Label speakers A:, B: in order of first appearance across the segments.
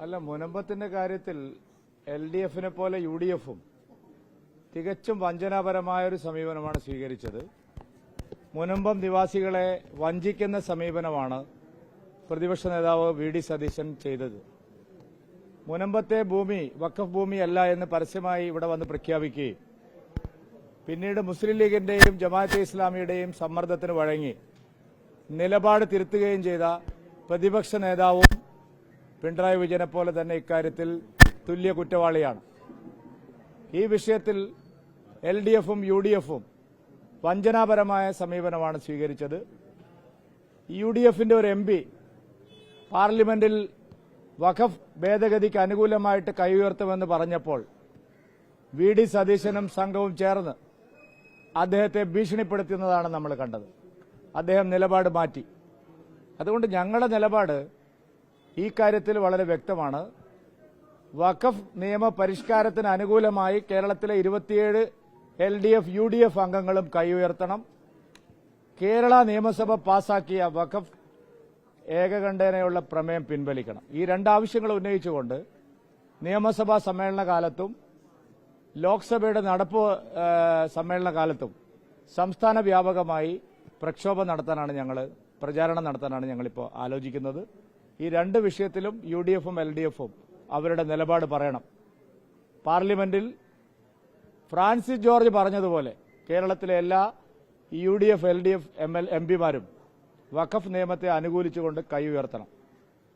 A: അല്ല, മുനമ്പത്തിന്റെ കാര്യത്തിൽ LDF-നെ പോലെ UDF-ഉം തികച്ചും വഞ്ചനാപരമായ ഒരു സമീപനമാണ് സ്വീകരിച്ചത്. മുനമ്പം നിവാസികളെ വഞ്ചിക്കുന്ന സമീപനമാണ് പ്രതിപക്ഷ നേതാവ് VD സതീശൻ ചെയ്തത്. മുനമ്പത്തെ ഭൂമി വഖഫ് ഭൂമിയല്ല എന്ന് പരസ്യമായി ഇവിടെ വന്ന് പ്രഖ്യാപിക്കുകയും പിന്നീട് മുസ്ലിം ലീഗിന്റെയും ജമാഅത്തെ ഇസ്ലാമിയുടെയും സമ്മർദ്ദത്തിന് വഴങ്ങി നിലപാട് തിരുത്തുകയും ചെയ്ത പ്രതിപക്ഷ നേതാവും പിണറായി വിജയനെ പോലെ തന്നെ ഇക്കാര്യത്തിൽ തുല്യ കുറ്റവാളിയാണ്. ഈ വിഷയത്തിൽ LDF-ഉം UDF-ഉം വഞ്ചനാപരമായ സമീപനമാണ് സ്വീകരിച്ചത്. UDF-ന്റെ ഒരു MP പാർലമെന്റിൽ വഖഫ് ഭേദഗതിക്ക് അനുകൂലമായിട്ട് കൈയുയർത്തുമെന്ന് പറഞ്ഞപ്പോൾ VD സതീശനും സംഘവും ചേർന്ന് അദ്ദേഹത്തെ ഭീഷണിപ്പെടുത്തുന്നതാണ് നമ്മൾ കണ്ടത്. അദ്ദേഹം നിലപാട് മാറ്റി. അതുകൊണ്ട് ഞങ്ങളുടെ നിലപാട് ഈ കാര്യത്തിൽ വളരെ വ്യക്തമാണ്. വഖഫ് നിയമ പരിഷ്കാരത്തിന് അനുകൂലമായി കേരളത്തിലെ 27 LDF, UDF അംഗങ്ങളും കൈയുയർത്തണം. കേരള നിയമസഭ പാസാക്കിയ വഖഫ് ഏകകണ്ഠേനയുള്ള പ്രമേയം പിൻവലിക്കണം. ഈ രണ്ടാവശ്യങ്ങൾ ഉന്നയിച്ചുകൊണ്ട് നിയമസഭാ സമ്മേളന കാലത്തും ലോക്സഭയുടെ നടപ്പ് സമ്മേളന കാലത്തും സംസ്ഥാന വ്യാപകമായി പ്രക്ഷോഭം നടത്താനാണ് പ്രചാരണം നടത്താനാണ് ഞങ്ങളിപ്പോൾ ആലോചിക്കുന്നത്. ഈ രണ്ട് വിഷയത്തിലും UDF-ഉം LDF-ഉം അവരുടെ നിലപാട് പറയണം. പാർലമെന്റിൽ ഫ്രാൻസിസ് ജോർജ് പറഞ്ഞതുപോലെ കേരളത്തിലെ എല്ലാ UDF, LDF MPമാരും വഖഫ് നിയമത്തെ അനുകൂലിച്ചുകൊണ്ട് കൈ ഉയർത്തണം.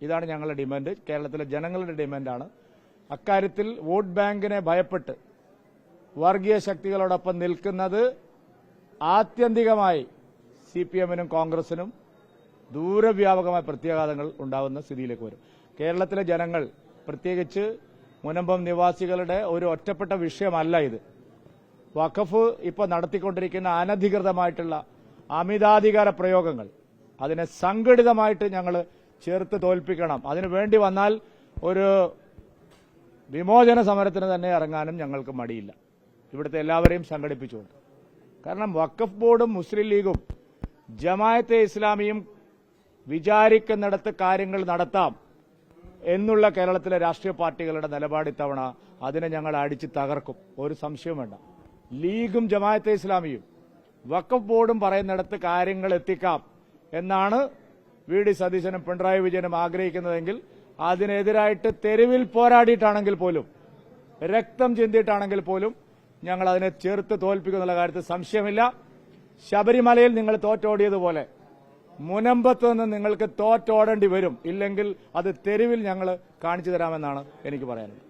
A: ഇതാണ് ഞങ്ങളുടെ ഡിമാൻഡ്. കേരളത്തിലെ ജനങ്ങളുടെ ഡിമാൻഡാണ്. അക്കാര്യത്തിൽ വോട്ട് ബാങ്കിനെ ഭയപ്പെട്ട് വർഗീയ ശക്തികളോടൊപ്പം നിൽക്കുന്നത് ആത്യന്തികമായി CPM-നും കോൺഗ്രസിനും ദൂരവ്യാപകമായ പ്രത്യാഘാതങ്ങൾ ഉണ്ടാവുന്ന സ്ഥിതിയിലേക്ക് വരും. കേരളത്തിലെ ജനങ്ങൾ, പ്രത്യേകിച്ച് മുനമ്പം നിവാസികളുടെ ഒരു ഒറ്റപ്പെട്ട വിഷയമല്ല ഇത്. വഖഫ് ഇപ്പോൾ നടത്തിക്കൊണ്ടിരിക്കുന്ന അനധികൃതമായിട്ടുള്ള അമിതാധികാര പ്രയോഗങ്ങൾ, അതിനെ സംഘടിതമായിട്ട് ഞങ്ങൾ ചേർത്ത് തോൽപ്പിക്കണം. അതിനു വേണ്ടി വന്നാൽ ഒരു വിമോചന സമരത്തിന് തന്നെ ഇറങ്ങാനും ഞങ്ങൾക്ക് മടിയില്ല, ഇവിടുത്തെ എല്ലാവരെയും സംഘടിപ്പിച്ചുകൊണ്ട്. കാരണം വഖഫ് ബോർഡും മുസ്ലിം ലീഗും ജമാഅത്തെ ഇസ്ലാമിയും വിചാരിക്കുന്നിടത്ത് കാര്യങ്ങൾ നടത്താം എന്നുള്ള കേരളത്തിലെ രാഷ്ട്രീയ പാർട്ടികളുടെ നിലപാട് ഇത്തവണ അതിനെ ഞങ്ങൾ അടിച്ച് തകർക്കും, ഒരു സംശയവും വേണ്ട. ലീഗും ജമാഅത്തെ ഇസ്ലാമിയും വഖഫ് ബോർഡും പറയുന്നിടത്ത് കാര്യങ്ങൾ എത്തിക്കാം എന്നാണ് VD സതീശനും പിണറായി വിജയനും ആഗ്രഹിക്കുന്നതെങ്കിൽ അതിനെതിരായിട്ട് തെരുവിൽ പോരാടിയിട്ടാണെങ്കിൽ പോലും, രക്തം ചിന്തിയിട്ടാണെങ്കിൽ പോലും ഞങ്ങൾ അതിനെ ചേർത്ത് തോൽപ്പിക്കുന്നുള്ള കാര്യത്തിൽ സംശയമില്ല. ശബരിമലയിൽ നിങ്ങൾ തോറ്റോടിയതുപോലെ മുനമ്പത്ത് നിന്ന് നിങ്ങൾക്ക് തോറ്റോടേണ്ടി വരും. ഇല്ലെങ്കിൽ അത് തെരുവിൽ ഞങ്ങൾ കാണിച്ചു തരാമെന്നാണ് എനിക്ക് പറയാനുള്ളത്.